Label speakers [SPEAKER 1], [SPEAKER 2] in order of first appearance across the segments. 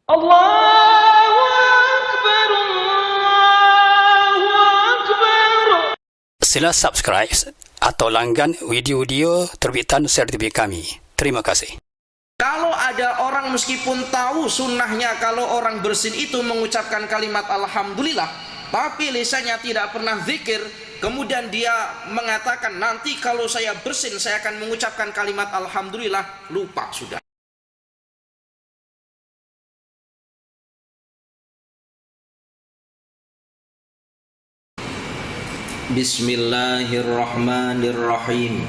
[SPEAKER 1] Allahu Akbar, Allahu Akbar.
[SPEAKER 2] Sila subscribe atau langgan video-video terbitan sertifikat kami. Terima kasih.
[SPEAKER 3] Kalau ada orang meskipun tahu sunnahnya kalau orang bersin itu mengucapkan kalimat Alhamdulillah, tapi lisannya tidak pernah zikir, kemudian dia mengatakan nanti kalau saya bersin saya akan mengucapkan kalimat Alhamdulillah, lupa sudah. Bismillahirrahmanirrahim.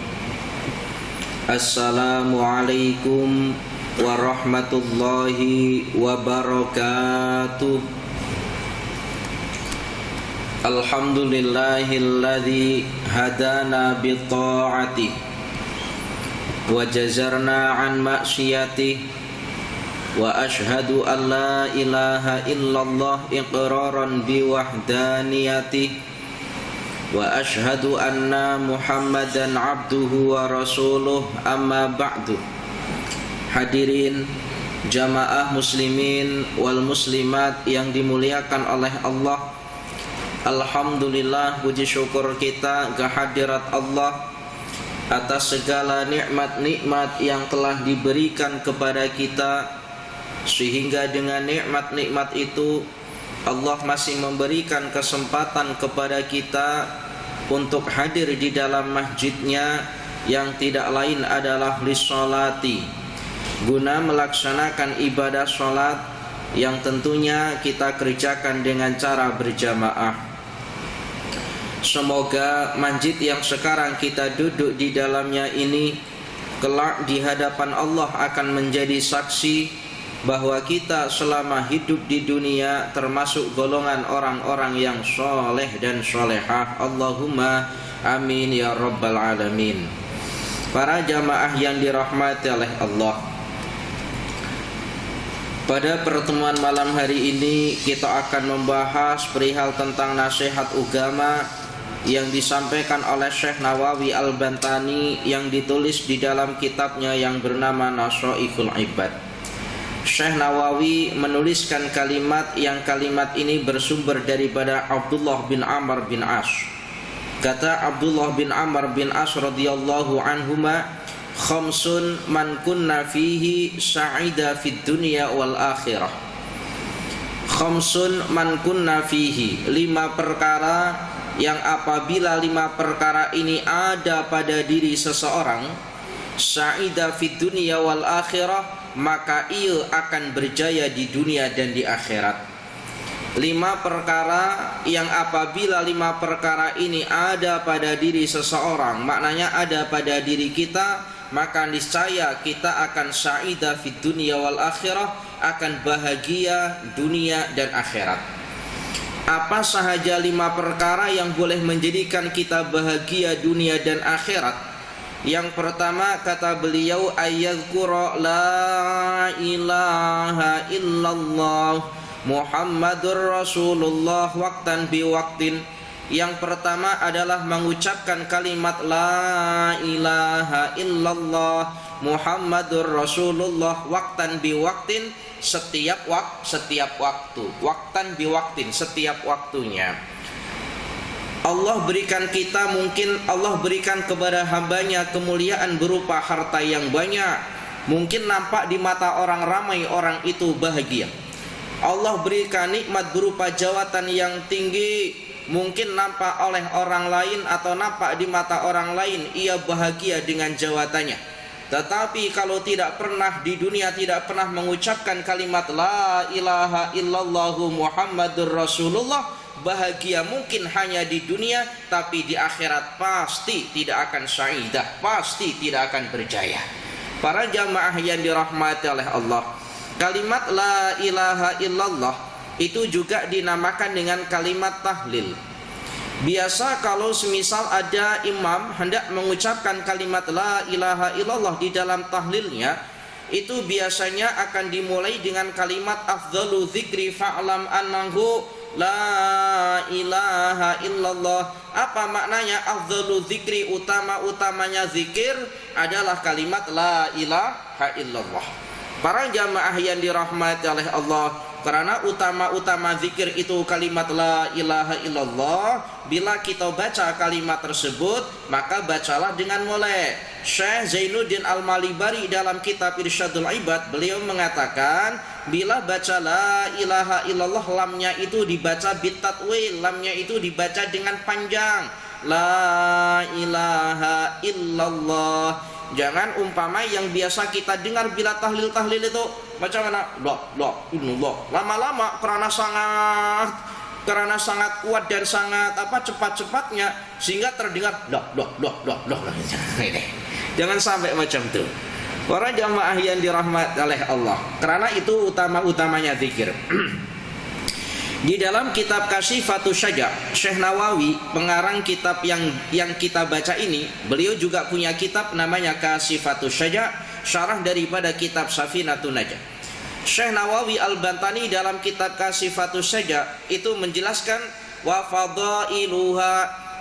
[SPEAKER 3] Assalamualaikum warahmatullahi wabarakatuh. Alhamdulillahilladzi hadana bitta'atih wa jazarna an ma'siyatih wa ashhadu an la ilaha illallah iqraran biwahdaniyatih wa ashhadu anna Muhammadan abduhu wa rasuluh, amma ba'du. Hadirin jamaah muslimin wal muslimat yang dimuliakan oleh Allah, alhamdulillah, puji syukur kita kehadirat Allah atas segala nikmat-nikmat yang telah diberikan kepada kita, sehingga dengan nikmat-nikmat itu Allah masih memberikan kesempatan kepada kita untuk hadir di dalam masjidnya yang tidak lain adalah lissolati, guna melaksanakan ibadah sholat yang tentunya kita kerjakan dengan cara berjamaah. Semoga masjid yang sekarang kita duduk di dalamnya ini kelak di hadapan Allah akan menjadi saksi bahwa kita selama hidup di dunia termasuk golongan orang-orang yang soleh dan solehah. Allahumma amin ya rabbal alamin. Para jamaah yang dirahmati oleh Allah, pada pertemuan malam hari ini kita akan membahas perihal tentang nasihat agama yang disampaikan oleh Syekh Nawawi Al-Bantani yang ditulis di dalam kitabnya yang bernama Nashaihul Ibad. Syekh Nawawi menuliskan kalimat yang kalimat ini bersumber daripada Abdullah bin Amr bin As. Kata Abdullah bin Amr bin As radhiyallahu anhuma, khamsun man kunna fihi sa'ida fid dunya wal akhirah. Khamsun man kunna fihi, 5 perkara yang apabila 5 perkara ini ada pada diri seseorang, sa'ida fid dunya wal akhirah, maka ia akan berjaya di dunia dan di akhirat. 5 perkara yang apabila 5 perkara ini ada pada diri seseorang, maknanya ada pada diri kita, maka niscaya kita akan sa'idah fid dunya wal akhirah, akan bahagia dunia dan akhirat. Apa sahaja 5 perkara yang boleh menjadikan kita bahagia dunia dan akhirat? Yang pertama, kata beliau, ayyadhkura la ilaha illallah Muhammadur Rasulullah waqtan biwaqtin. Yang pertama adalah mengucapkan kalimat la ilaha illallah Muhammadur Rasulullah waqtan biwaqtin, setiap waktu. Waqtan biwaqtin, setiap waktunya. Allah berikan kita, mungkin Allah berikan kepada hambanya kemuliaan berupa harta yang banyak. Mungkin nampak di mata orang ramai orang itu bahagia. Allah berikan nikmat berupa jawatan yang tinggi. Mungkin nampak oleh orang lain atau nampak di mata orang lain ia bahagia dengan jawatannya. Tetapi kalau tidak pernah di dunia, tidak pernah mengucapkan kalimat la ilaha illallah Muhammadur Rasulullah, bahagia mungkin hanya di dunia, tapi di akhirat pasti tidak akan saidah, pasti tidak akan berjaya. Para jamaah yang dirahmati oleh Allah, kalimat la ilaha illallah itu juga dinamakan dengan kalimat tahlil. Biasa kalau semisal ada imam hendak mengucapkan kalimat la ilaha illallah di dalam tahlilnya, itu biasanya akan dimulai dengan kalimat afdhalu dzikri fa'lam annahu la ilaha illallah. Apa maknanya afdhalu dzikri? Utama-utamanya zikir adalah kalimat la ilaha illallah. Para jamaah yang dirahmati oleh Allah, karena utama-utama zikir itu kalimat la ilaha illallah. Bila kita baca kalimat tersebut, maka bacalah dengan mulai. Syekh Zainuddin Al-Malibari dalam kitab Irsyadul Ibad, beliau mengatakan, bila baca la ilaha illallah, lamnya itu dibaca bitatwil, lamnya itu dibaca dengan panjang. La ilaha illallah. Jangan umpama yang biasa kita dengar bila tahlil itu macam mana? Lama-lama karena sangat kuat dan sangat cepat-cepatnya sehingga terdengar Jangan sampai macam itu. Para jamaah yang dirahmati oleh Allah, karena itu utama-utamanya zikir. Di dalam kitab Kasyifatus Syaja', Syekh Nawawi, pengarang kitab yang kita baca ini, beliau juga punya kitab namanya Kasyifatus Syaja', syarah daripada kitab Safinatun Najah. Syekh Nawawi Al-Bantani dalam kitab Kasyifatus Syaja' itu menjelaskan wa fadailuha,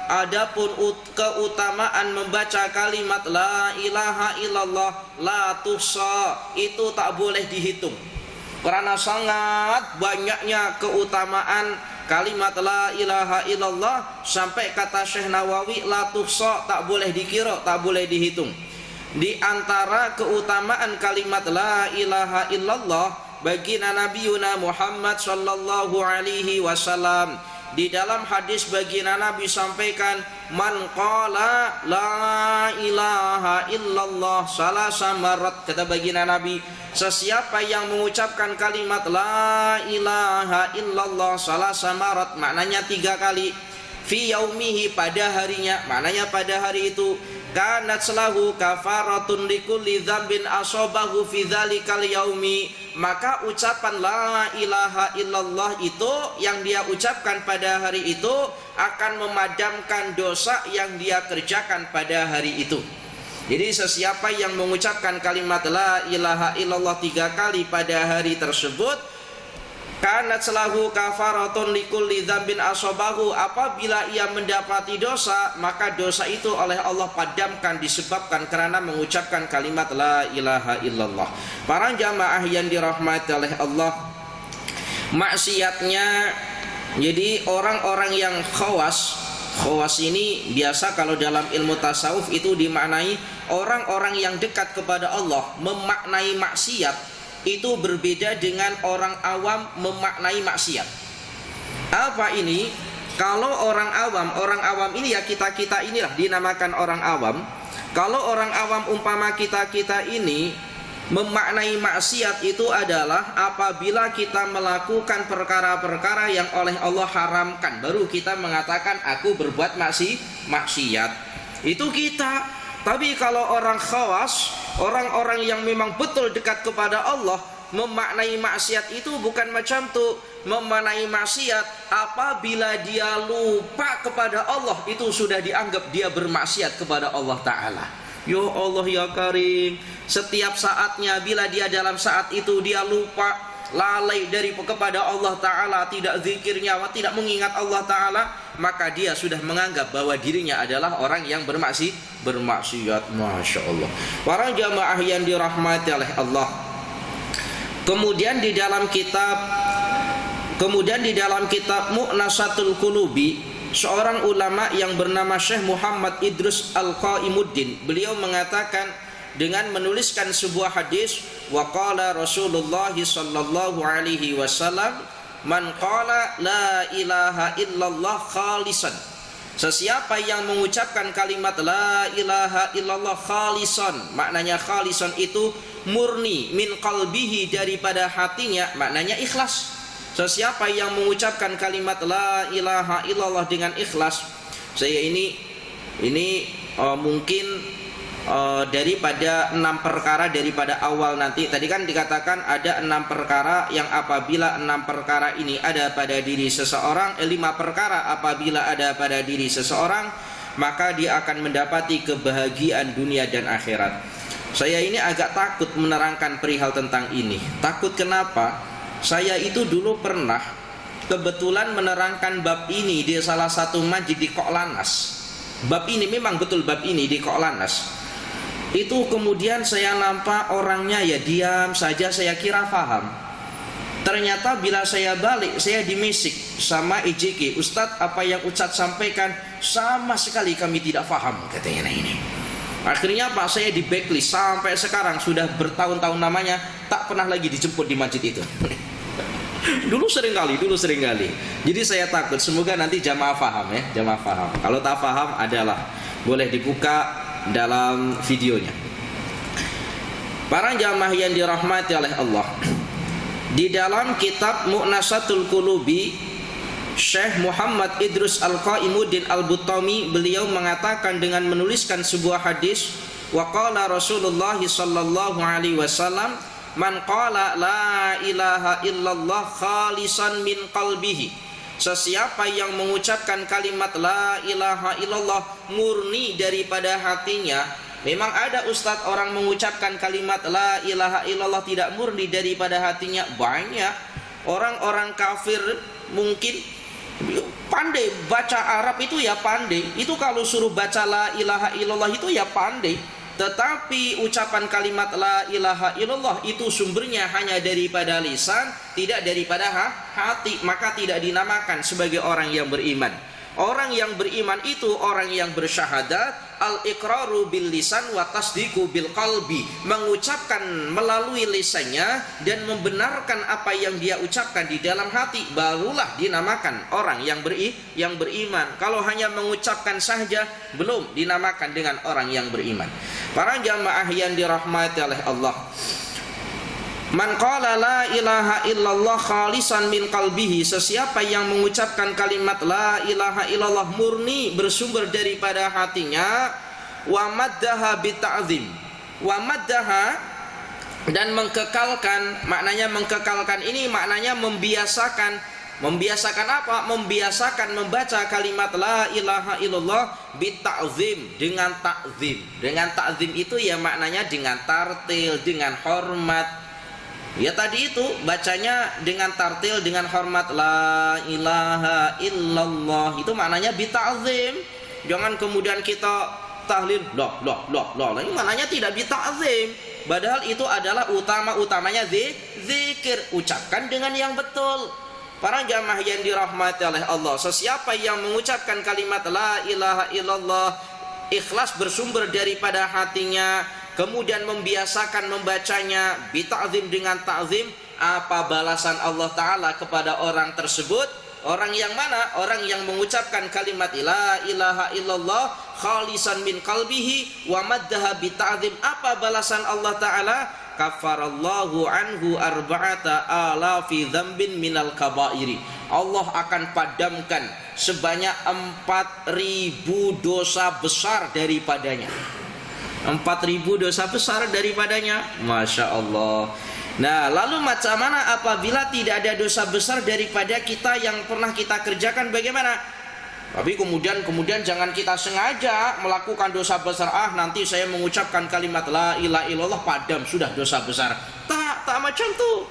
[SPEAKER 3] adapun keutamaan membaca kalimat la ilaha illallah la tuhsa, itu tak boleh dihitung. Karena sangat banyaknya keutamaan kalimat la ilaha illallah, sampai kata Syekh Nawawi la tuhsa, tak boleh dikira, tak boleh dihitung. Di antara keutamaan kalimat la ilaha illallah bagi Nabiuna Muhammad sallallahu alaihi wasallam, di dalam hadis baginda Nabi sampaikan, man qala la ilaha illallah salasa marrat, kata baginda Nabi, sesiapa yang mengucapkan kalimat la ilaha illallah salasa marrat, maknanya 3 kali, fi yaumihi, pada harinya, maknanya pada hari itu, kanat lahu kafaratun likulli dzambin asabahu fi dzalikal yaumi, maka ucapan la ilaha illallah itu yang dia ucapkan pada hari itu akan memadamkan dosa yang dia kerjakan pada hari itu. Jadi sesiapa yang mengucapkan kalimat la ilaha illallah 3 kali pada hari tersebut, kanat lahu kafaratun likulli dzambin asabahu, apabila ia mendapati dosa, maka dosa itu oleh Allah padamkan disebabkan karena mengucapkan kalimat la ilaha illallah. Para jamaah yang dirahmati oleh Allah, maksiatnya, jadi orang-orang yang khawas ini biasa kalau dalam ilmu tasawuf itu dimaknai orang-orang yang dekat kepada Allah. Memaknai maksiat itu berbeda dengan orang awam memaknai maksiat. Apa ini? Kalau orang awam ini ya kita inilah dinamakan orang awam. Kalau orang awam umpama kita ini memaknai maksiat itu adalah apabila kita melakukan perkara-perkara yang oleh Allah haramkan, baru kita mengatakan aku berbuat maksiat. Itu kita. Tapi kalau orang khawas, orang-orang yang memang betul dekat kepada Allah, memaknai maksiat itu bukan macam tu. Memaknai maksiat apabila dia lupa kepada Allah, itu sudah dianggap dia bermaksiat kepada Allah Ta'ala. Ya Allah ya Karim, setiap saatnya bila dia dalam saat itu dia lupa, lalai dari kepada Allah Ta'ala, tidak zikirnya, tidak mengingat Allah Ta'ala, maka dia sudah menganggap bahwa dirinya adalah orang yang bermaksiat. Masya Allah. Para jamaah yang dirahmati oleh Allah, kemudian di dalam kitab Mu'nasatul Qulubi, seorang ulama yang bernama Syekh Muhammad Idrus Al-Qaimuddin, beliau mengatakan dengan menuliskan sebuah hadis, wa qala Rasulullah sallallahu alaihi wasallam, man qala la ilaha illallah khalisan, sesiapa yang mengucapkan kalimat la ilaha illallah khalisan, maknanya khalisan itu murni, min qalbihi, daripada hatinya, maknanya ikhlas. Sesiapa yang mengucapkan kalimat la ilaha illallah dengan ikhlas, saya ini mungkin daripada 6 perkara daripada awal nanti. Tadi kan dikatakan ada 6 perkara yang apabila 6 perkara ini ada pada diri seseorang, 5 perkara apabila ada pada diri seseorang, maka dia akan mendapati kebahagiaan dunia dan akhirat. Saya ini agak takut menerangkan perihal tentang ini. Takut kenapa? Saya itu dulu pernah kebetulan menerangkan bab ini di salah satu masjid di Koklanas. Bab ini memang betul bab ini di Koklanas. Itu kemudian saya nampak orangnya ya diam saja, saya kira paham. Ternyata bila saya balik, saya dimisik sama EJK, Ustadz apa yang Ustadz sampaikan sama sekali kami tidak paham, katanya ini. Akhirnya Pak, saya di backlist sampai sekarang, sudah bertahun-tahun namanya, tak pernah lagi dijemput di masjid itu. Dulu sering kali. Jadi saya takut, semoga nanti jamaah paham ya, jamaah paham. Kalau tak paham adalah boleh dibuka dalam videonya. Para jamaah yang dirahmati oleh Allah, di dalam kitab Mu'nasatul Qulubi, Syekh Muhammad Idrus Al-Qaimuddin Al-Butami, beliau mengatakan dengan menuliskan sebuah hadis, wa qala Rasulullah sallallahu alaihi wasallam, man qala la ilaha illallah khalisan min qalbihi, sesiapa yang mengucapkan kalimat la ilaha illallah murni daripada hatinya. Memang ada Ustadz orang mengucapkan kalimat la ilaha illallah tidak murni daripada hatinya. Banyak orang-orang kafir mungkin pandai baca Arab itu ya pandai, itu kalau suruh baca la ilaha illallah itu ya pandai. Tetapi ucapan kalimat la ilaha illallah itu sumbernya hanya daripada lisan, tidak daripada hati, maka tidak dinamakan sebagai orang yang beriman. Orang yang beriman itu orang yang bersyahadat, al-iqraru bil lisan wa tasdiqu bil qalbi, mengucapkan melalui lisannya dan membenarkan apa yang dia ucapkan di dalam hati, barulah dinamakan orang yang beriman. Kalau hanya mengucapkan saja belum dinamakan dengan orang yang beriman. Para jamaah yang dirahmati oleh Allah, man qala la ilaha illallah khalisan min qalbihi, sesiapa yang mengucapkan kalimat la ilaha illallah murni bersumber daripada hatinya, wa maddaha bita'zim, wa maddaha, dan mengkekalkan, maknanya mengkekalkan ini maknanya membiasakan. Membiasakan apa? Membiasakan membaca kalimat la ilaha illallah bita'zim, dengan ta'zim. Dengan ta'zim itu ya maknanya dengan tartil, dengan hormat. Ya tadi itu bacanya dengan tartil, dengan hormat, la ilaha illallah, itu maknanya bita'zim. Jangan kemudian kita tahlil loh, ini maknanya tidak bita'zim. Padahal itu adalah utamanya zikir. Ucapkan dengan yang betul. Para jamaah yang dirahmati oleh Allah, sesiapa yang mengucapkan kalimat la ilaha illallah ikhlas bersumber daripada hatinya, kemudian membiasakan membacanya bita'zim, dengan ta'zim, apa balasan Allah Ta'ala kepada orang tersebut? Orang yang mana? Orang yang mengucapkan kalimat la ilaha illallah khalisan min qalbihi wa maddaha bita'zim. Apa balasan Allah Ta'ala? Kafarallahu anhu arba'ata alafi dzambin minal kabairi. Allah akan padamkan sebanyak 4.000 dosa besar daripadanya. 4.000 dosa besar daripadanya. Masya Allah. Nah, lalu macam mana apabila tidak ada dosa besar daripada kita yang pernah kita kerjakan, bagaimana? Tapi kemudian jangan kita sengaja melakukan dosa besar. Nanti saya mengucapkan kalimat la ilaha illallah padam sudah dosa besar. Tak macam tu.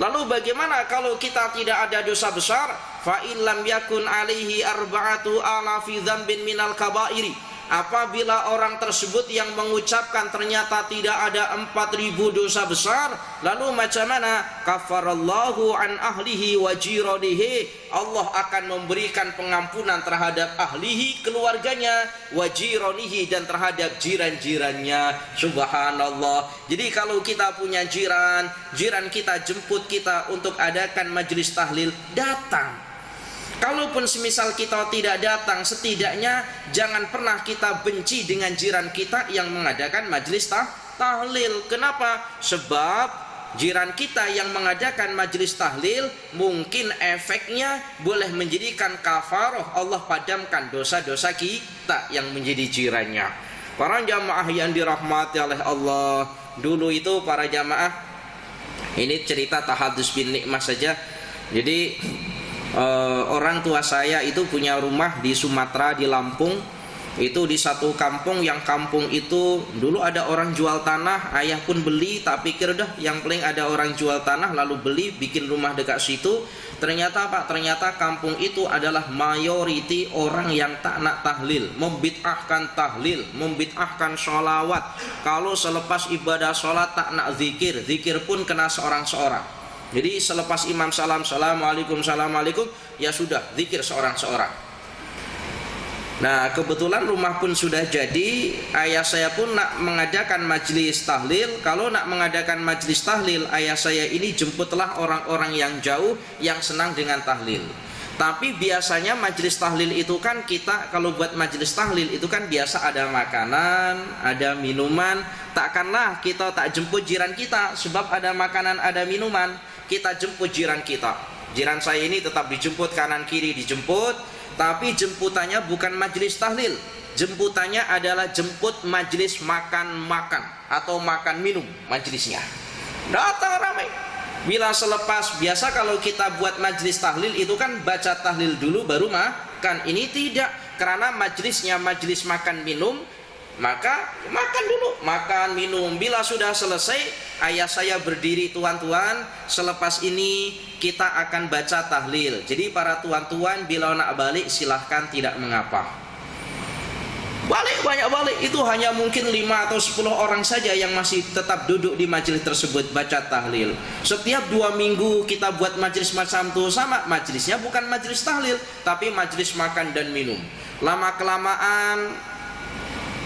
[SPEAKER 3] Lalu bagaimana kalau kita tidak ada dosa besar? Fa in lam yakun alaihi arba'atu alafi dzambin minal kabairi. Apabila orang tersebut yang mengucapkan ternyata tidak ada 4.000 dosa besar, lalu macam mana? Kafarallahu an ahlihi wa jiranihi. Allah akan memberikan pengampunan terhadap ahlihi, keluarganya, wa jiranihi, dan terhadap jiran-jirannya. Subhanallah. Jadi kalau kita punya jiran kita jemput kita untuk adakan majelis tahlil, datang. Kalaupun semisal kita tidak datang, setidaknya jangan pernah kita benci dengan jiran kita yang mengadakan majelis tahlil. Kenapa? Sebab jiran kita yang mengadakan majelis tahlil mungkin efeknya boleh menjadikan kafaroh, Allah padamkan dosa-dosa kita yang menjadi jirannya. Para jamaah yang dirahmati oleh Allah, dulu itu para jamaah, ini cerita tahadus bin nikmah saja. Jadi orang tua saya itu punya rumah di Sumatera, di Lampung. Itu di satu kampung, yang kampung itu dulu ada orang jual tanah, ayah pun beli, tak pikir dah yang paling ada orang jual tanah lalu beli bikin rumah dekat situ. Ternyata apa? Ternyata kampung itu adalah mayoriti orang yang tak nak tahlil, membid'ahkan tahlil, membid'ahkan sholawat. Kalau selepas ibadah sholat tak nak zikir, zikir pun kena seorang-seorang. Jadi selepas imam salam, assalamualaikum, assalamualaikum, ya sudah zikir seorang-seorang. Nah, kebetulan rumah pun sudah jadi, ayah saya pun nak mengadakan majlis tahlil. Kalau nak mengadakan majlis tahlil, ayah saya ini jemputlah orang-orang yang jauh yang senang dengan tahlil. Tapi biasanya majlis tahlil itu kan kita kalau buat majlis tahlil itu kan biasa ada makanan, ada minuman. Takkanlah kita tak jemput jiran kita sebab ada makanan, ada minuman. Kita jemput jiran kita. Jiran saya ini tetap dijemput, kanan kiri dijemput. Tapi jemputannya bukan majlis tahlil. Jemputannya adalah jemput majlis makan-makan atau makan minum majlisnya. Datang ramai. Bila selepas, biasa kalau kita buat majlis tahlil itu kan baca tahlil dulu baru makan. Ini tidak, karena majlisnya majlis makan minum, maka makan dulu, makan minum. Bila sudah selesai, ayah saya berdiri, tuan-tuan, selepas ini kita akan baca tahlil. Jadi para tuan-tuan bila nak balik silahkan, tidak mengapa. Balik, banyak balik. Itu hanya mungkin 5 atau 10 orang saja yang masih tetap duduk di majelis tersebut baca tahlil. Setiap 2 minggu kita buat majelis macam itu, sama majelisnya bukan majelis tahlil tapi majelis makan dan minum. Lama-kelamaan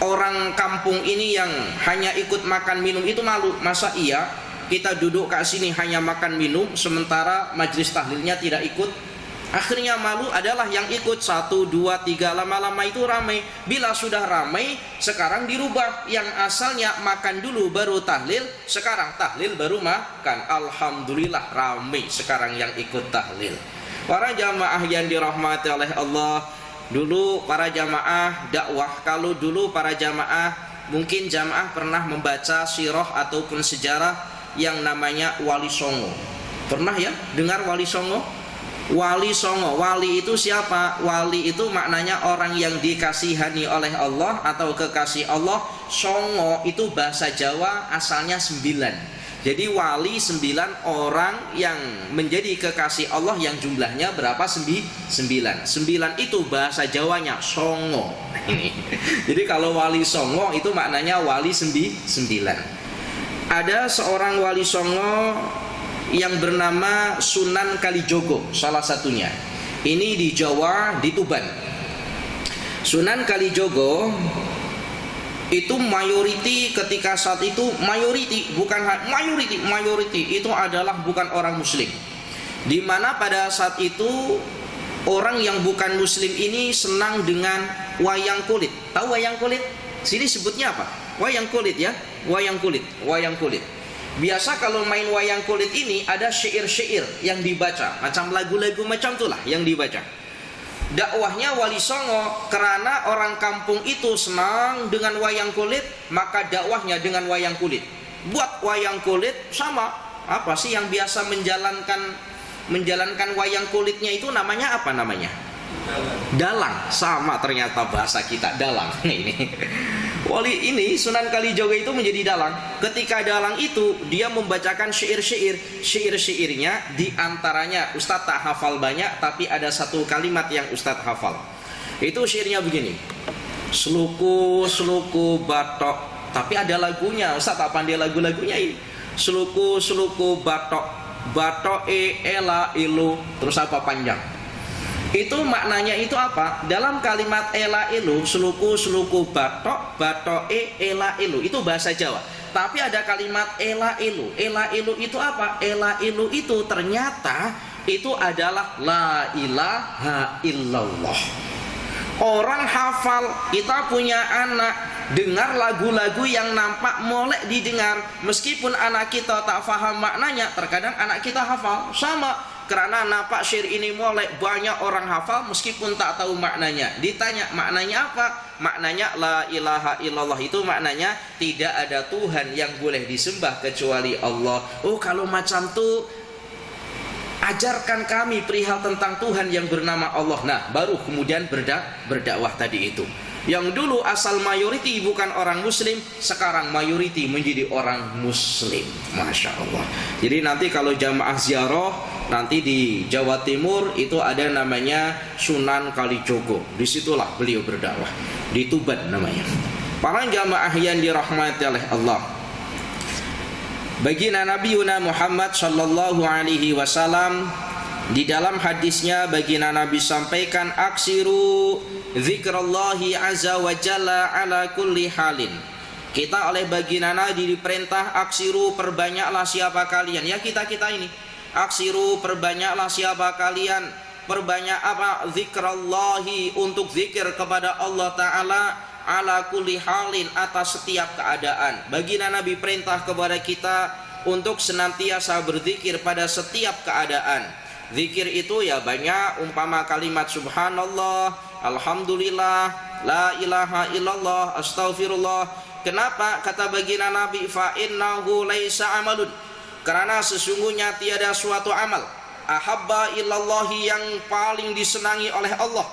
[SPEAKER 3] orang kampung ini yang hanya ikut makan minum itu malu. Masa iya kita duduk kat sini hanya makan minum sementara majelis tahlilnya tidak ikut? Akhirnya malu adalah yang ikut 1, 2, 3, lama-lama itu ramai. Bila sudah ramai, sekarang dirubah. Yang asalnya makan dulu baru tahlil, sekarang tahlil baru makan. Alhamdulillah ramai sekarang yang ikut tahlil. Para jamaah yang dirahmati oleh Allah, dulu para jamaah dakwah, kalau dulu para jamaah, mungkin jamaah pernah membaca sirah ataupun sejarah yang namanya Wali Songo. Pernah ya dengar Wali Songo? Wali Songo, wali itu siapa? Wali itu maknanya orang yang dikasihani oleh Allah atau kekasih Allah. Songo itu bahasa Jawa asalnya 9. Jadi wali 9 orang yang menjadi kekasih Allah yang jumlahnya berapa? 9. 9 itu bahasa Jawanya Songo. Jadi kalau wali Songo itu maknanya wali 9. Ada seorang wali Songo yang bernama Sunan Kalijogo, salah satunya. Ini di Jawa, di Tuban. Sunan Kalijogo itu mayoriti ketika saat itu, mayoriti itu adalah bukan orang muslim. Di mana pada saat itu orang yang bukan muslim ini senang dengan wayang kulit. Tahu wayang kulit? Sini sebutnya apa? Wayang kulit ya, wayang kulit. Biasa kalau main wayang kulit ini ada syair-syair yang dibaca, macam lagu-lagu macam itulah yang dibaca. Dakwahnya Wali Songo, karena orang kampung itu senang dengan wayang kulit, maka dakwahnya dengan wayang kulit. Buat wayang kulit sama, apa sih yang biasa menjalankan wayang kulitnya itu namanya apa namanya? Dalang. Sama ternyata bahasa kita, dalang. Ini wali ini Sunan Kalijogo itu menjadi dalang. Ketika dalang itu dia membacakan syair-syairnya, diantaranya Ustadz tak hafal banyak, tapi ada satu kalimat yang Ustadz hafal. Itu syairnya begini: Seluku batok. Tapi ada lagunya, Ustadz tak pandai lagu-lagunya ini. Seluku batok ela ilu. Terus apa panjang? Itu maknanya itu apa? Dalam kalimat ela ilu, seluku batok ela ilu, itu bahasa Jawa. Tapi ada kalimat ela ilu. Ela ilu itu apa? Ela ilu itu ternyata itu adalah la ilaha illallah. Orang hafal, kita punya anak, dengar lagu-lagu yang nampak molek didengar, meskipun anak kita tak faham maknanya, terkadang anak kita hafal. Sama, karena nampak syair ini molek, banyak orang hafal meskipun tak tahu maknanya. Ditanya maknanya apa? Maknanya la ilaha illallah, itu maknanya tidak ada Tuhan yang boleh disembah kecuali Allah. Oh, kalau macam tu ajarkan kami perihal tentang Tuhan yang bernama Allah. Nah, baru kemudian berdakwah tadi itu. Yang dulu asal mayoriti bukan orang muslim, sekarang mayoriti menjadi orang muslim. Masya Allah. Jadi nanti kalau jamaah ziarah nanti di Jawa Timur itu ada namanya Sunan Kalijogo. Disitulah beliau berdakwah, di Tuban namanya. Para jamaah yang dirahmati oleh Allah, baginda Nabi Muhammad sallallahu alaihi wasallam di dalam hadisnya baginda Nabi sampaikan, aksiru zikrallahi azza wa jalla ala kulli halin. Kita oleh baginda Nabi diperintah aksiru, perbanyaklah siapa kalian. Ya kita ini. Aksiru, perbanyaklah siapa kalian. Perbanyak apa? Zikrallahi, untuk zikir kepada Allah Ta'ala ala kulli halin, atas setiap keadaan. Baginda Nabi perintah kepada kita untuk senantiasa berzikir pada setiap keadaan. Zikir itu ya banyak, umpama kalimat subhanallah, alhamdulillah, la ilaha illallah, astaghfirullah. Kenapa? Kata baginda Nabi, fa innahu laisa amalun, karena sesungguhnya tiada suatu amal ahabba illallahi, yang paling disenangi oleh Allah.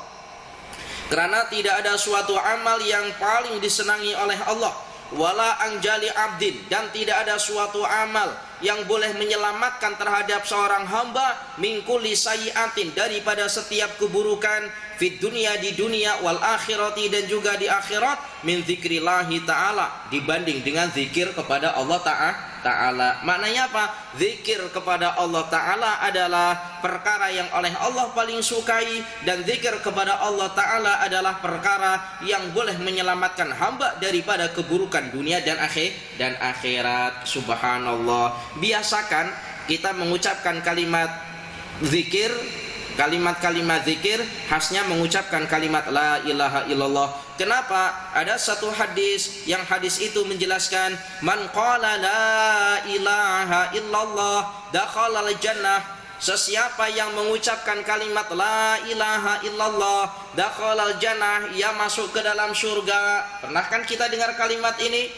[SPEAKER 3] Karena tidak ada suatu amal yang paling disenangi oleh Allah. Wala anjali abdin, dan tidak ada suatu amal yang boleh menyelamatkan terhadap seorang hamba min kulli sayyi'atin, daripada setiap keburukan, fid dunia, di dunia, wal akhirati, dan juga di akhirat, min zikrillahi ta'ala, dibanding dengan zikir kepada Allah Ta'ala. Maknanya apa? Zikir kepada Allah Ta'ala adalah perkara yang oleh Allah paling sukai, dan zikir kepada Allah Ta'ala adalah perkara yang boleh menyelamatkan hamba daripada keburukan dunia dan akhirat. Subhanallah. Biasakan kita mengucapkan kalimat zikir, kalimat-kalimat zikir khasnya mengucapkan kalimat la ilaha illallah. Kenapa? Ada satu hadis, yang hadis itu menjelaskan, man qala la ilaha illallah dakhala al-jannah. Sesiapa yang mengucapkan kalimat la ilaha illallah dakhala al-jannah, ia masuk ke dalam surga. Pernah kan kita dengar kalimat ini?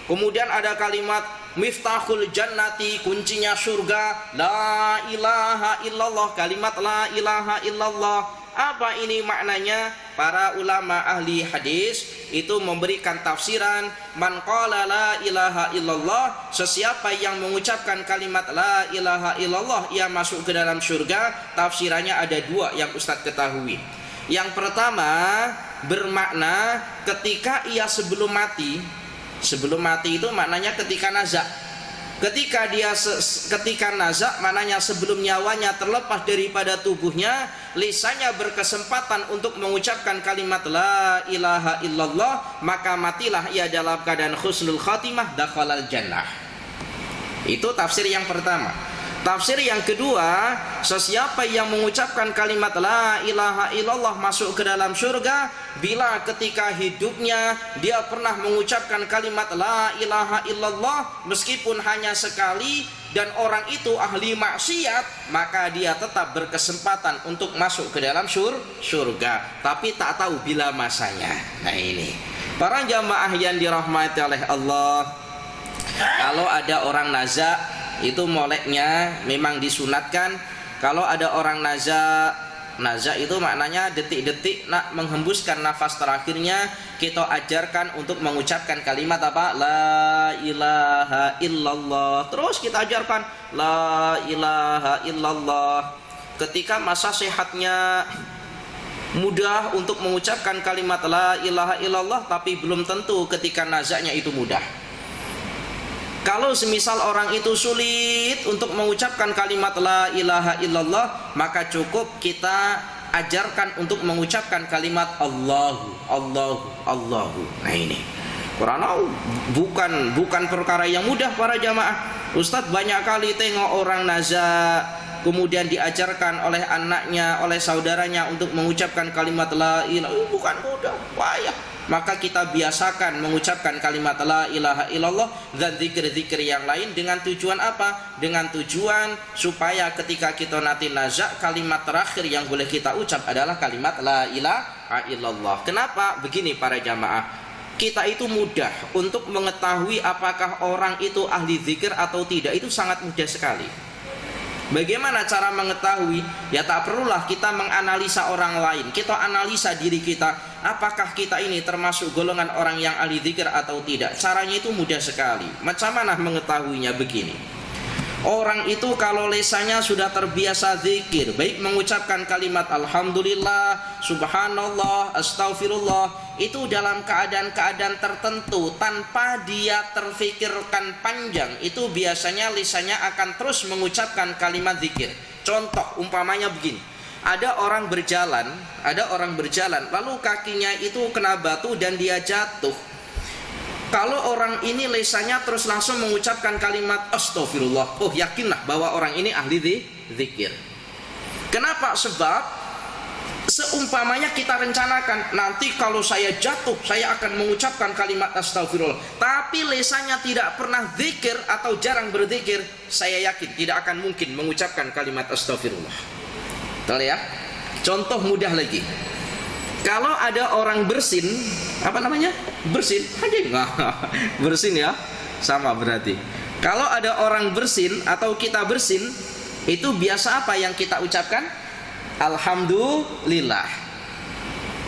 [SPEAKER 3] Kemudian ada kalimat miftahul jannati, kuncinya surga, la ilaha illallah, kalimat la ilaha illallah. Apa ini maknanya? Para ulama ahli hadis itu memberikan tafsiran, man qala la ilaha illallah, sesiapa yang mengucapkan kalimat la ilaha illallah ia masuk ke dalam surga. Tafsirannya ada dua yang Ustadz ketahui. Yang pertama bermakna ketika ia sebelum mati. Sebelum mati itu maknanya ketika nazak. Ketika nazak maknanya sebelum nyawanya terlepas daripada tubuhnya, lisannya berkesempatan untuk mengucapkan kalimat la ilaha illallah, maka matilah ia dalam keadaan husnul khatimah, dakhalal jannah. Itu tafsir yang pertama. Tafsir yang kedua, sesiapa yang mengucapkan kalimat la ilaha illallah masuk ke dalam surga bila ketika hidupnya dia pernah mengucapkan kalimat la ilaha illallah meskipun hanya sekali, dan orang itu ahli maksiat, maka dia tetap berkesempatan untuk masuk ke dalam surga, tapi tak tahu bila masanya. Nah ini, para jamaah yang dirahmati oleh Allah, kalau ada orang nazak itu moleknya memang disunatkan. Kalau ada orang nazak itu maknanya detik-detik nak menghembuskan nafas terakhirnya, kita ajarkan untuk mengucapkan kalimat apa? La ilaha illallah. Terus kita ajarkan la ilaha illallah. Ketika masa sehatnya mudah untuk mengucapkan kalimat la ilaha illallah, tapi belum tentu ketika nazaknya itu mudah. Kalau semisal orang itu sulit untuk mengucapkan kalimat la ilaha illallah, maka cukup kita ajarkan untuk mengucapkan kalimat Allahu, Allahu, Allahu. Nah ini, karena bukan perkara yang mudah para jamaah. Ustadz banyak kali tengok orang nazak, kemudian diajarkan oleh anaknya, oleh saudaranya untuk mengucapkan kalimat la ilaha, bukan mudah, payah. Maka kita biasakan mengucapkan kalimat la ilaha illallah dan zikir-zikir yang lain dengan tujuan apa? Dengan tujuan supaya ketika kita nanti nazak, kalimat terakhir yang boleh kita ucap adalah kalimat la ilaha illallah. Kenapa? Begini para jamaah, kita itu mudah untuk mengetahui apakah orang itu ahli zikir atau tidak, itu sangat mudah sekali. Bagaimana cara mengetahui? Ya tak perlulah kita menganalisa orang lain, kita analisa diri kita. apakah kita ini termasuk golongan orang yang ahli zikir atau tidak? Caranya itu mudah sekali. Macam mana mengetahuinya? Begini. Orang itu kalau lisannya sudah terbiasa zikir, baik mengucapkan kalimat alhamdulillah, subhanallah, astaghfirullah, itu dalam keadaan-keadaan tertentu tanpa dia terfikirkan panjang, itu biasanya lisannya akan terus mengucapkan kalimat zikir. Contoh umpamanya begini. Ada orang berjalan, lalu kakinya itu kena batu dan dia jatuh. Kalau orang ini lisannya terus langsung mengucapkan kalimat astagfirullah, oh yakinlah bahwa orang ini ahli zikir. Kenapa? Sebab seumpamanya kita rencanakan nanti kalau saya jatuh saya akan mengucapkan kalimat astagfirullah, tapi lisannya tidak pernah zikir atau jarang berzikir, saya yakin tidak akan mungkin mengucapkan kalimat astagfirullah. Betul ya? Contoh mudah lagi. Kalau ada orang bersin, apa namanya? Bersin, bersin ya, sama berarti. Kalau ada orang bersin atau kita bersin, itu biasa apa yang kita ucapkan? Alhamdulillah.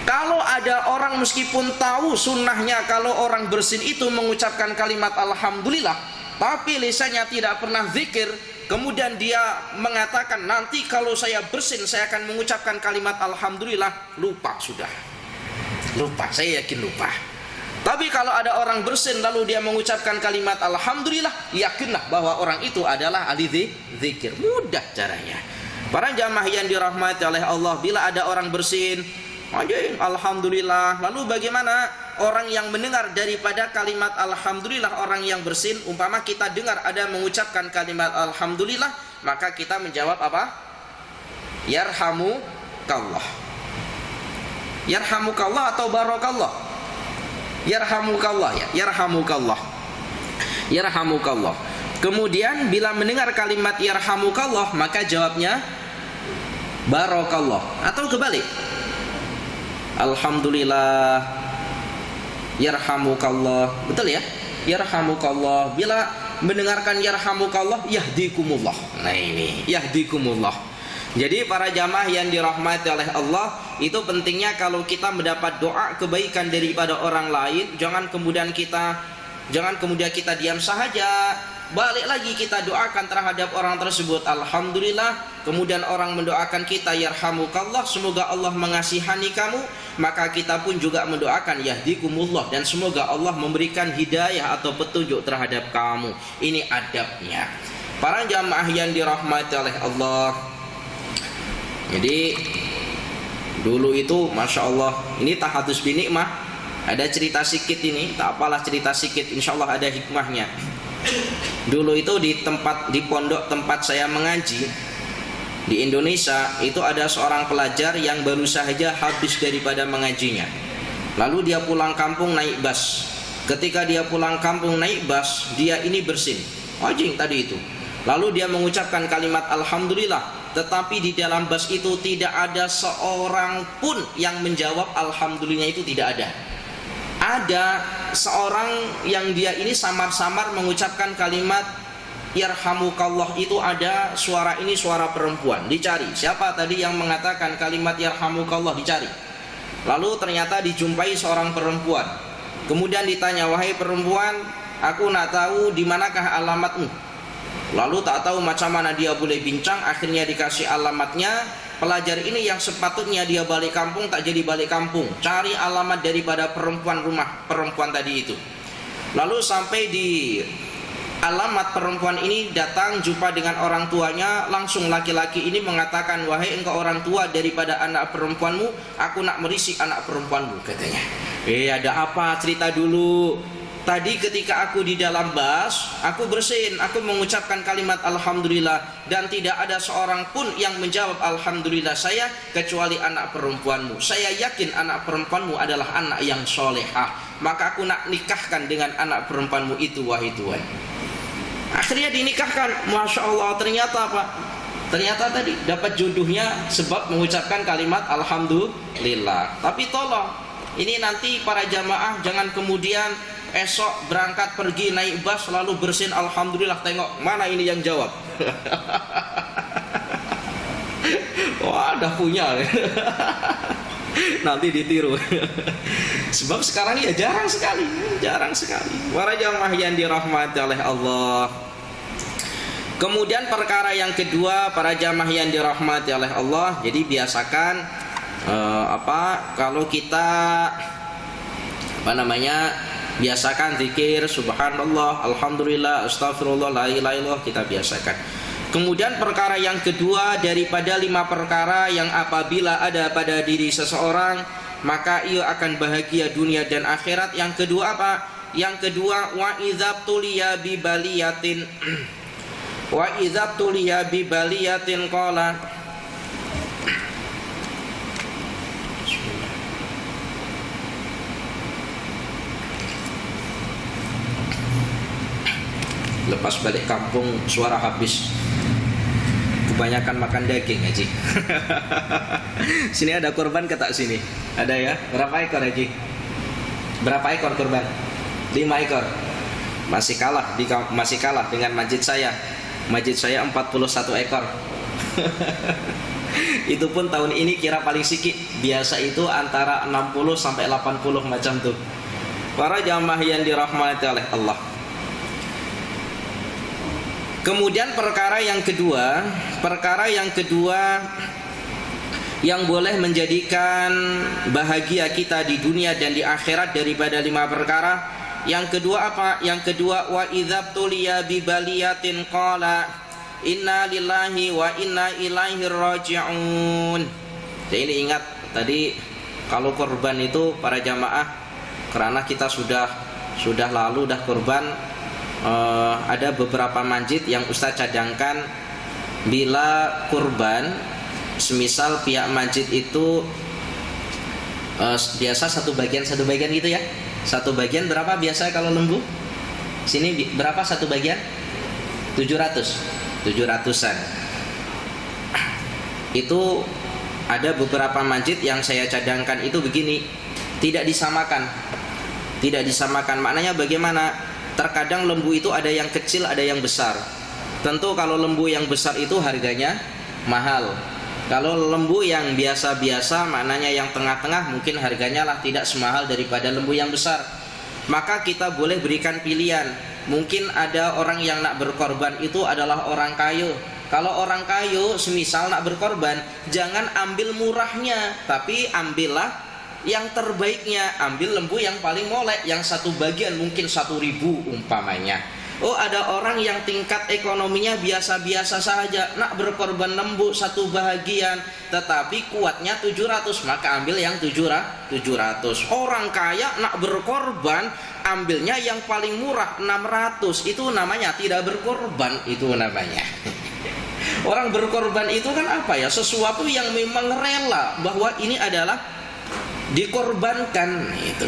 [SPEAKER 3] Kalau ada orang meskipun tahu sunnahnya kalau orang bersin itu mengucapkan kalimat alhamdulillah, tapi lisannya tidak pernah zikir, kemudian dia mengatakan nanti kalau saya bersin saya akan mengucapkan kalimat alhamdulillah, lupa sudah. Lupa, saya yakin lupa. Tapi kalau ada orang bersin lalu dia mengucapkan kalimat alhamdulillah, yakinlah bahwa orang itu adalah ahli zikir. Mudah caranya. Para jamaah yang dirahmati oleh Allah, bila ada orang bersin, alhamdulillah, lalu bagaimana orang yang mendengar daripada kalimat alhamdulillah orang yang bersin? Umpama kita dengar ada mengucapkan kalimat alhamdulillah, maka kita menjawab apa? Yarhamukallah. Yarhamukallah atau barakallah? Yarhamukallah ya, yarhamukallah. Yarhamukallah. Kemudian bila mendengar kalimat yarhamukallah, maka jawabnya barakallah atau kebalik. Alhamdulillah, yarhamukallah. Betul ya? Yarhamukallah. Bila mendengarkan yarhamukallah, yahdikumullah. Nah ini, yahdikumullah. Jadi para jamaah yang dirahmati oleh Allah, itu pentingnya kalau kita mendapat doa kebaikan daripada orang lain, jangan kemudian kita diam saja. Balik lagi kita doakan terhadap orang tersebut alhamdulillah, kemudian orang mendoakan kita yarhamukallah, semoga Allah mengasihani kamu, maka kita pun juga mendoakan yahdikumullah, dan semoga Allah memberikan hidayah atau petunjuk terhadap kamu. Ini adabnya. Para jamaah yang dirahmati oleh Allah, jadi dulu itu Masya Allah, ini tahadus binikmah, ada cerita sikit ini, tak apalah cerita sikit, insya Allah ada hikmahnya. Dulu itu di pondok tempat saya mengaji di Indonesia, itu ada seorang pelajar yang baru saja habis daripada mengajinya. Lalu dia pulang kampung naik bus. Ketika dia pulang kampung naik bus, dia ini bersin, wajing tadi itu. Lalu dia mengucapkan kalimat alhamdulillah, tetapi di dalam bus itu tidak ada seorang pun yang menjawab alhamdulillah, itu tidak ada. Ada seorang yang dia ini samar-samar mengucapkan kalimat yarhamukallah, itu ada suara ini suara perempuan. Dicari siapa tadi yang mengatakan kalimat yarhamukallah, dicari. Lalu ternyata dijumpai seorang perempuan. Kemudian ditanya, wahai perempuan, aku nak tahu di manakah alamatmu. Lalu tak tahu macam mana dia boleh bincang, akhirnya dikasih alamatnya. Pelajar ini yang sepatutnya dia balik kampung tak jadi balik kampung, cari alamat daripada rumah perempuan tadi itu. Lalu sampai di alamat perempuan ini, datang jumpa dengan orang tuanya. Langsung laki-laki ini mengatakan, wahai engkau orang tua daripada anak perempuanmu, aku nak merisik anak perempuanmu, katanya. Ada apa? Cerita dulu. Tadi ketika aku di dalam bus, aku bersin, aku mengucapkan kalimat alhamdulillah, dan tidak ada seorang pun yang menjawab alhamdulillah saya kecuali anak perempuanmu. Saya yakin anak perempuanmu adalah anak yang solehah, maka aku nak nikahkan dengan anak perempuanmu itu, wahai Tuhan. Akhirnya dinikahkan. Masya Allah, ternyata apa? Ternyata tadi dapat jodohnya sebab mengucapkan kalimat alhamdulillah. Tapi tolong, ini nanti para jamaah jangan kemudian esok berangkat pergi naik bus lalu bersin alhamdulillah, tengok mana ini yang jawab. Wah, dah punya. nanti ditiru. Sebab sekarang ya jarang sekali. Para jamaah yang dirahmati oleh Allah. Kemudian perkara yang kedua, para jamaah yang dirahmati oleh Allah, jadi biasakan kalau kita biasakan zikir subhanallah, alhamdulillah, astagfirullah, la ilaha illallah, kita biasakan. Kemudian perkara yang kedua daripada 5 perkara yang apabila ada pada diri seseorang maka ia akan bahagia dunia dan akhirat. Yang kedua apa? Yang kedua, wa idzab tuliya bi baliyatin wa idzab tuliya bi baliyatin qala lepas balik kampung suara habis, kebanyakan makan daging Haji. Sini ada kurban kata sini. Ada ya? Berapa ekor Haji? Berapa ekor kurban? 5 ekor. Masih kalah dengan masjid saya. Masjid saya 41 ekor. Itu pun tahun ini kira paling sedikit. Biasa itu antara 60 sampai 80 macam tuh. Para jamaah yang dirahmati oleh Allah. Kemudian perkara yang kedua yang boleh menjadikan bahagia kita di dunia dan di akhirat daripada 5 perkara. Yang kedua apa? Yang kedua, wa idzab tuliya bi baliyatin qala inna lillahi wa inna ilaihi raji'un. Jadi ini ingat tadi kalau kurban itu para jamaah, karena kita sudah lalu dah kurban. Ada beberapa masjid yang Ustaz cadangkan bila kurban, semisal pihak masjid itu biasa satu bagian gitu ya. Satu bagian berapa biasa kalau lembu? Sini berapa satu bagian? 700-an. Itu ada beberapa masjid yang saya cadangkan itu begini, tidak disamakan. Maknanya bagaimana? Terkadang lembu itu ada yang kecil, ada yang besar. Tentu kalau lembu yang besar itu harganya mahal. Kalau lembu yang biasa-biasa, maknanya yang tengah-tengah, mungkin harganya lah tidak semahal daripada lembu yang besar. Maka kita boleh berikan pilihan. Mungkin ada orang yang nak berkorban itu adalah orang kaya. Kalau orang kaya semisal nak berkorban, jangan ambil murahnya, tapi ambillah yang terbaiknya. Ambil lembu yang paling molek, yang satu bagian mungkin 1.000 umpamanya. Oh, ada orang yang tingkat ekonominya biasa-biasa saja, nak berkorban lembu satu bagian, tetapi kuatnya 700, maka ambil yang 700. Orang kaya nak berkorban, ambilnya yang paling murah 600. Itu namanya tidak berkorban, itu namanya. Orang berkorban itu kan apa ya? Sesuatu yang memang rela bahwa ini adalah dikorbankan itu.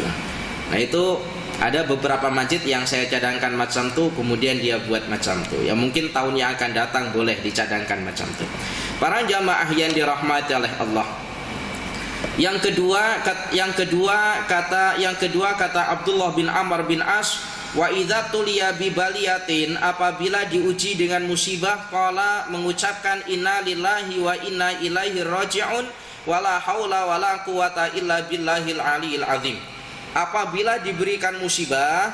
[SPEAKER 3] Nah itu ada beberapa masjid yang saya cadangkan macam tu, kemudian dia buat macam tu. Ya mungkin tahun yang akan datang boleh dicadangkan macam tu. Para jamaah yang dirahmati oleh Allah. Yang kedua kata Abdullah bin Amr bin As, wa idza tuliya bi baliyatin, apabila diuji dengan musibah, qala mengucapkan inna lillahi wa inna ilaihi raji'un wala haula wala quwata illa billahil aliyil azim. Apabila diberikan musibah,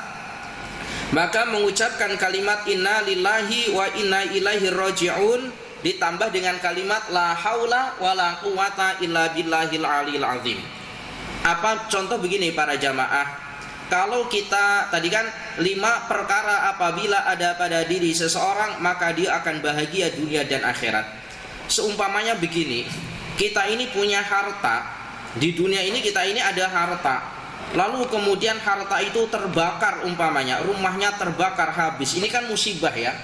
[SPEAKER 3] maka mengucapkan kalimat inna lillahi wa inna ilaihi raji'un ditambah dengan kalimat la haula wala quwata illa billahil aliyil azim. Apa contoh begini para jamaah, kalau kita tadi kan 5 perkara apabila ada pada diri seseorang maka dia akan bahagia dunia dan akhirat. Seumpamanya begini, kita ini punya harta, di dunia ini kita ini ada harta, lalu kemudian harta itu terbakar umpamanya, rumahnya terbakar habis. Ini kan musibah ya.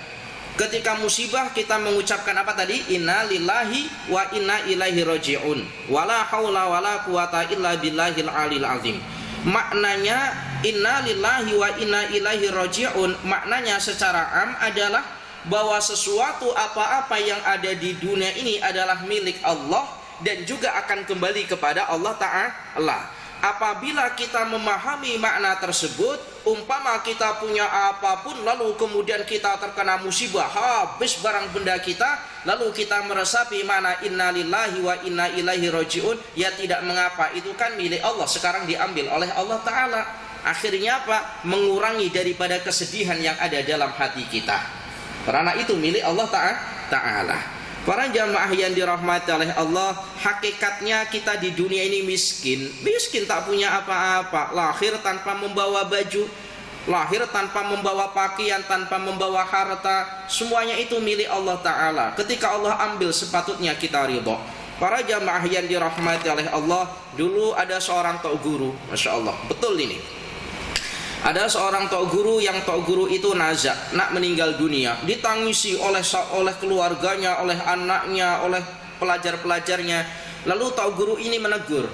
[SPEAKER 3] Ketika musibah kita mengucapkan apa tadi? Inna lillahi wa inna ilaihi raji'un wala haula wala quwata illa billahil aliyil azim. Maknanya inna lillahi wa inna ilaihi raji'un, maknanya secara am adalah bahwa sesuatu apa-apa yang ada di dunia ini adalah milik Allah dan juga akan kembali kepada Allah Ta'ala. apabila kita memahami makna tersebut, umpama kita punya apapun lalu kemudian kita terkena musibah, habis barang benda kita, lalu kita meresapi makna inna lillahi wa inna ilaihi rajiun, ya tidak mengapa, itu kan milik Allah, sekarang diambil oleh Allah Ta'ala. Akhirnya apa? Mengurangi daripada kesedihan yang ada dalam hati kita, karena itu milik Allah Ta'ala. Para jamaah yang dirahmati oleh Allah, hakikatnya kita di dunia ini miskin tak punya apa-apa, lahir tanpa membawa baju, lahir tanpa membawa pakaian, tanpa membawa harta, semuanya itu milik Allah Ta'ala. Ketika Allah ambil, sepatutnya kita ridho. Para jamaah yang dirahmati oleh Allah, dulu ada seorang tok guru, Masya Allah, betul ini. Ada seorang tok guru yang tok guru itu nazak, nak meninggal dunia, ditangisi oleh keluarganya, oleh anaknya, oleh pelajar-pelajarnya. Lalu tok guru ini menegur,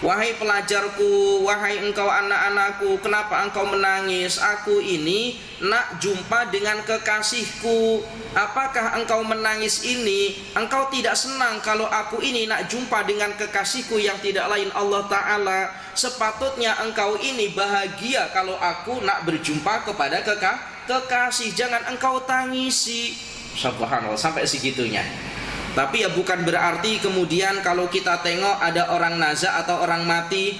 [SPEAKER 3] wahai pelajarku, wahai engkau anak-anakku, kenapa engkau menangis? Aku ini nak jumpa dengan kekasihku. Apakah engkau menangis ini? Engkau tidak senang kalau aku ini nak jumpa dengan kekasihku yang tidak lain Allah Ta'ala. Sepatutnya engkau ini bahagia kalau aku nak berjumpa kepada kekasih. Jangan engkau tangisi. Subhanallah, sampai segitunya. Tapi ya bukan berarti kemudian kalau kita tengok ada orang nazak atau orang mati,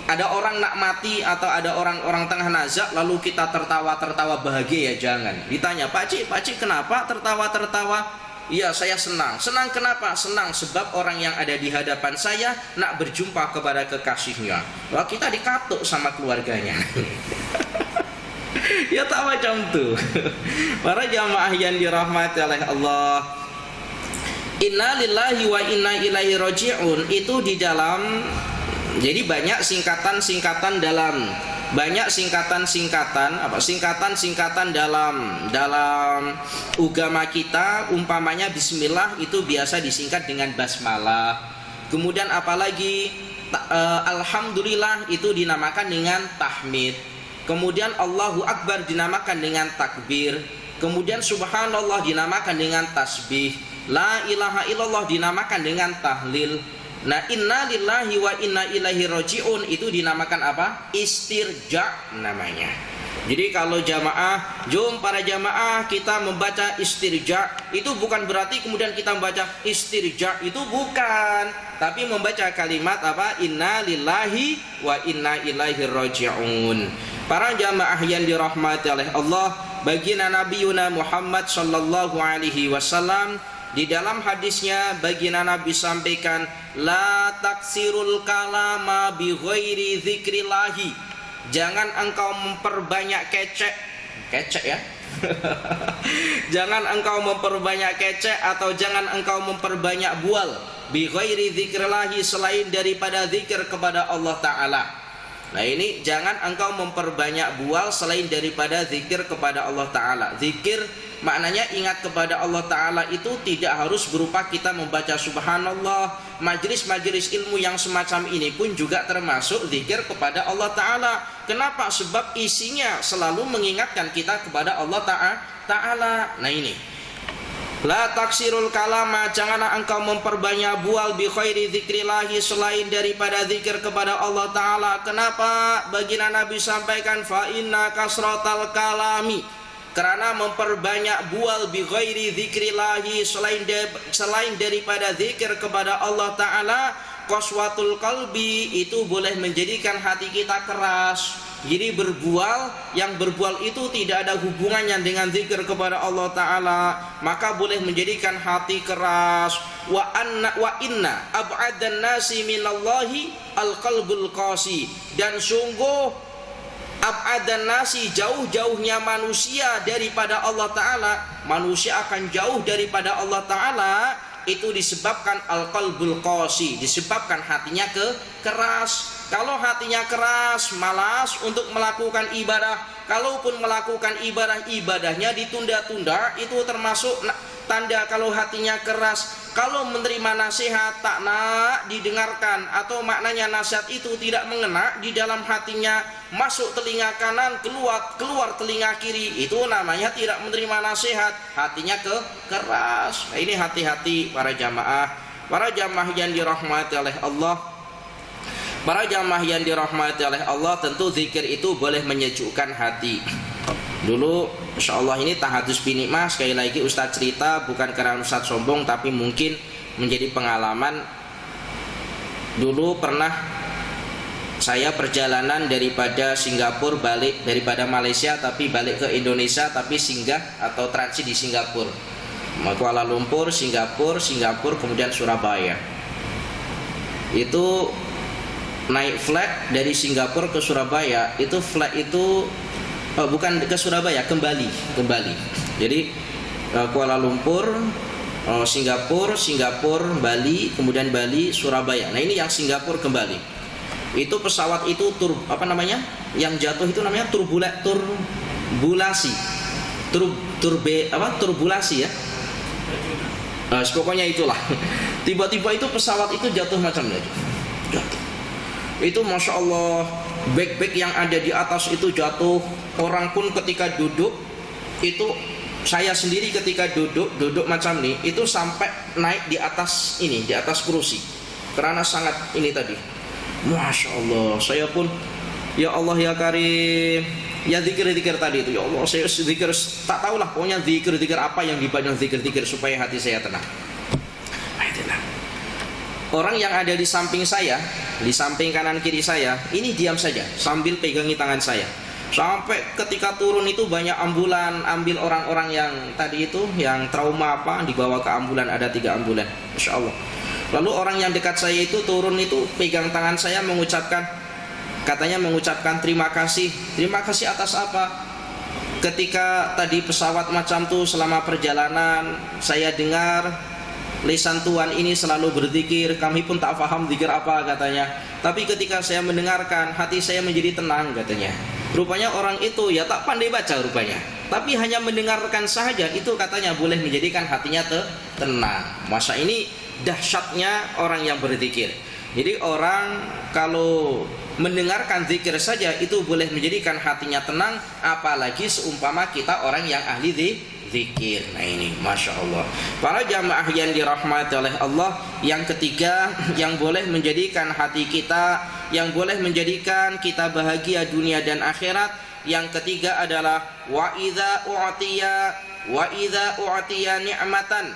[SPEAKER 3] ada orang nak mati atau ada orang tengah nazak, lalu kita tertawa bahagia, ya jangan. Ditanya, Pak Cik kenapa tertawa? Iya, saya senang. Senang kenapa? Senang sebab orang yang ada di hadapan saya nak berjumpa kepada kekasihnya. Wah, kita dikatuk sama keluarganya. Ya tak macam tu. Para jamaah yang dirahmati oleh Allah, inna lillahi wa inna ilaihi raji'un itu di dalam, jadi banyak singkatan-singkatan dalam singkatan dalam agama kita. Umpamanya bismillah itu biasa disingkat dengan basmalah. Kemudian apalagi alhamdulillah itu dinamakan dengan tahmid. Kemudian Allahu Akbar dinamakan dengan takbir. Kemudian subhanallah dinamakan dengan tasbih. La ilaha illallah dinamakan dengan tahlil. Nah, inna lillahi wa inna ilaihi raji'un itu dinamakan apa? Istirja namanya. Jadi kalau jamaah, jom para jamaah kita membaca istirja, itu bukan berarti kemudian kita membaca istirja, itu bukan, tapi membaca kalimat apa? Inna lillahi wa inna ilaihi raji'un. Para jamaah yang dirahmati oleh Allah, baginda Nabi Muhammad sallallahu alaihi wasallam di dalam hadisnya baginda Nabi sampaikan, la taksirul kalama bi ghairi dzikrillahi. Jangan engkau memperbanyak kecek ya. Jangan engkau memperbanyak kecek atau jangan engkau memperbanyak bual bi ghairi dzikrillahi, selain daripada zikir kepada Allah Ta'ala. Nah ini, jangan engkau memperbanyak bual selain daripada zikir kepada Allah Ta'ala. Zikir maknanya ingat kepada Allah Ta'ala itu tidak harus berupa kita membaca subhanallah. Majelis-majelis ilmu yang semacam ini pun juga termasuk zikir kepada Allah Ta'ala. Kenapa? Sebab isinya selalu mengingatkan kita kepada Allah Ta'ala. Nah ini, la taksirul kalama, janganlah engkau memperbanyak bual bi khairi dzikrillahi, selain daripada zikir kepada Allah Ta'ala. Kenapa? Baginda Nabi sampaikan, fa inna kasratal kalami, karena memperbanyak bual bi ghairi dzikrillahi, selain daripada zikir kepada Allah Ta'ala, qaswatul qalbi, itu boleh menjadikan hati kita keras. Jadi berbual, yang berbual itu tidak ada hubungannya dengan zikir kepada Allah Ta'ala, maka boleh menjadikan hati keras. Wa inna ab'adan nasi minallahi al-qalbul qasi, dan sungguh ab'adan nasi, jauh-jauhnya manusia daripada Allah Ta'ala, manusia akan jauh daripada Allah Ta'ala, itu disebabkan al-qalbul qasi, disebabkan hatinya keras. Kalau hatinya keras, malas untuk melakukan ibadah, kalaupun melakukan ibadahnya ditunda-tunda, itu termasuk tanda kalau hatinya keras. Kalau menerima nasihat tak nak didengarkan, atau maknanya nasihat itu tidak mengena di dalam hatinya, masuk telinga kanan, keluar telinga kiri, itu namanya tidak menerima nasihat, hatinya keras. Nah, ini hati-hati para jamaah yang dirahmati oleh Allah. Para jamaah yang dirahmati oleh Allah, tentu zikir itu boleh menyejukkan hati. Dulu insya Allah ini tahadus binikmah, sekali lagi Ustaz cerita bukan karena Ustaz sombong, tapi mungkin menjadi pengalaman. Dulu pernah saya perjalanan daripada Singapura balik, daripada Malaysia tapi balik ke Indonesia, tapi singgah atau transit di Singapura, Kuala Lumpur, Singapura, kemudian Surabaya. Itu naik flight dari Singapura ke Surabaya, itu flight itu bukan ke Surabaya, kembali. Jadi Kuala Lumpur, Singapura, Bali, kemudian Bali, Surabaya. Nah ini yang Singapura kembali. Itu pesawat itu yang jatuh itu namanya turbulasi ya. Pokoknya itulah. Tiba-tiba itu pesawat itu jatuh macam itu. Itu Masya Allah, bag-bag yang ada di atas itu jatuh. Orang pun ketika duduk itu, saya sendiri ketika duduk macam ini, itu sampai naik di atas kursi karena sangat ini tadi. Masya Allah, saya pun ya Allah ya Karim, ya zikir tadi itu, ya Allah saya zikir, tak tahulah pokoknya zikir apa yang dibaca, zikir supaya hati saya tenang. Orang yang ada di samping saya, di samping kanan kiri saya, ini diam saja sambil pegangi tangan saya. Sampai ketika turun itu banyak ambulan, ambil orang-orang yang tadi itu, yang trauma dibawa ke ambulan, ada 3 ambulan, Masya Allah. Lalu orang yang dekat saya itu turun itu pegang tangan saya, katanya mengucapkan terima kasih atas apa? Ketika tadi pesawat macam tuh selama perjalanan saya dengar lisan Tuhan ini selalu berzikir, kami pun tak paham zikir apa katanya. Tapi ketika saya mendengarkan, hati saya menjadi tenang katanya. Rupanya orang itu ya tak pandai baca rupanya, tapi hanya mendengarkan saja itu katanya boleh menjadikan hatinya tenang. Masa ini dahsyatnya orang yang berzikir. Jadi orang kalau mendengarkan zikir saja itu boleh menjadikan hatinya tenang, apalagi seumpama kita orang yang ahli zikir. Nah ini Masya Allah. Para jamaah yang dirahmati oleh Allah, yang ketiga yang boleh menjadikan hati kita, yang boleh menjadikan kita bahagia dunia dan akhirat, yang ketiga adalah wa idza u'tiya ni'matan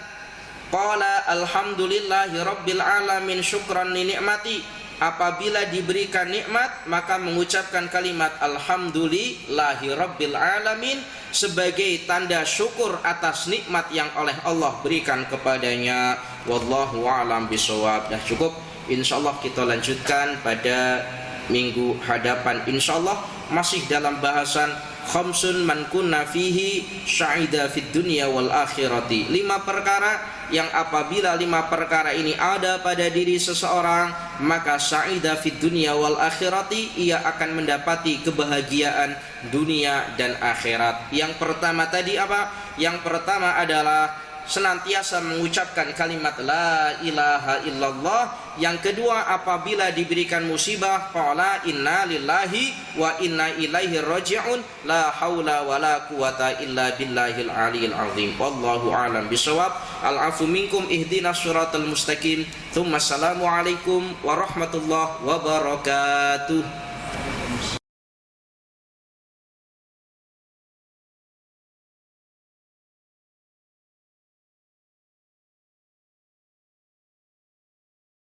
[SPEAKER 3] qala alhamdulillahi rabbil alamin syukran li ni'mati. Apabila diberikan nikmat, maka mengucapkan kalimat alhamdulillahi rabbil alamin sebagai tanda syukur atas nikmat yang oleh Allah berikan kepadanya. Wallahu a'lam bishawab. Dah cukup, insyaallah kita lanjutkan pada minggu hadapan. Insyaallah masih dalam bahasan khamsun man kunna fihi sya'ida fid dunya wal akhirati. 5 perkara yang apabila 5 perkara ini ada pada diri seseorang, maka sya'ida fid dunya wal akhirati, ia akan mendapati kebahagiaan dunia dan akhirat. Yang pertama tadi apa? Yang pertama adalah senantiasa mengucapkan kalimat la ilaha illallah. Yang kedua, apabila diberikan musibah, qala inna lillahi wa inna ilaihi raji'un, la haula wa la quwata illa billahil aliyil azim. Wallahu a'lam bishawab. Al-afu minkum, ihdinas siratal mustaqim. Thumma assalamu alaikum warahmatullahi wabarakatuh.